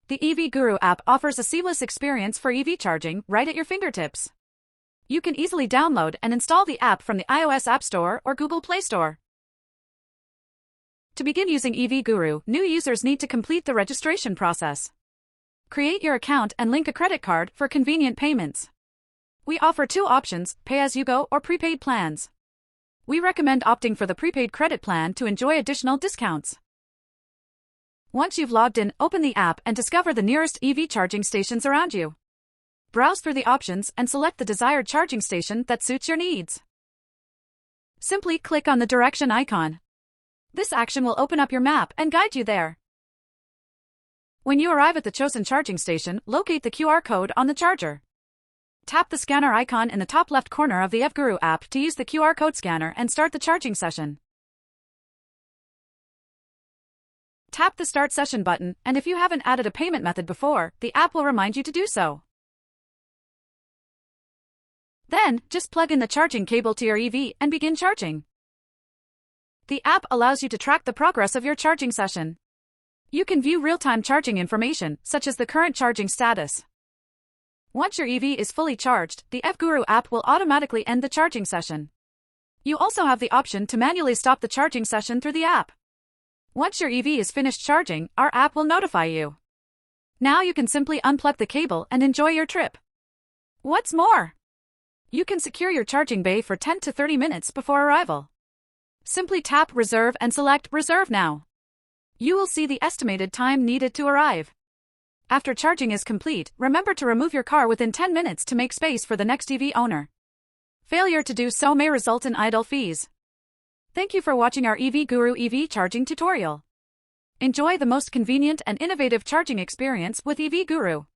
The EvGuru app offers a seamless experience for EV charging right at your fingertips. You can easily download and install the app from the iOS App Store or Google Play Store. To begin using EvGuru, new users need to complete the registration process. Create your account and link a credit card for convenient payments. We offer two options, pay-as-you-go or prepaid plans. We recommend opting for the prepaid credit plan to enjoy additional discounts. Once you've logged in, open the app and discover the nearest EV charging stations around you. Browse through the options and select the desired charging station that suits your needs. Simply click on the direction icon. This action will open up your map and guide you there. When you arrive at the chosen charging station, locate the QR code on the charger. Tap the scanner icon in the top left corner of the EvGuru app to use the QR code scanner and start the charging session. Tap the Start Session button, and if you haven't added a payment method before, the app will remind you to do so. Then, just plug in the charging cable to your EV and begin charging. The app allows you to track the progress of your charging session. You can view real-time charging information, such as the current charging status. Once your EV is fully charged, the EvGuru app will automatically end the charging session. You also have the option to manually stop the charging session through the app. Once your EV is finished charging, our app will notify you. Now you can simply unplug the cable and enjoy your trip. What's more? You can secure your charging bay for 10 to 30 minutes before arrival. Simply tap Reserve and select Reserve Now. You will see the estimated time needed to arrive. After charging is complete, remember to remove your car within 10 minutes to make space for the next EV owner. Failure to do so may result in idle fees. Thank you for watching our EvGuru EV charging tutorial. Enjoy the most convenient and innovative charging experience with EvGuru.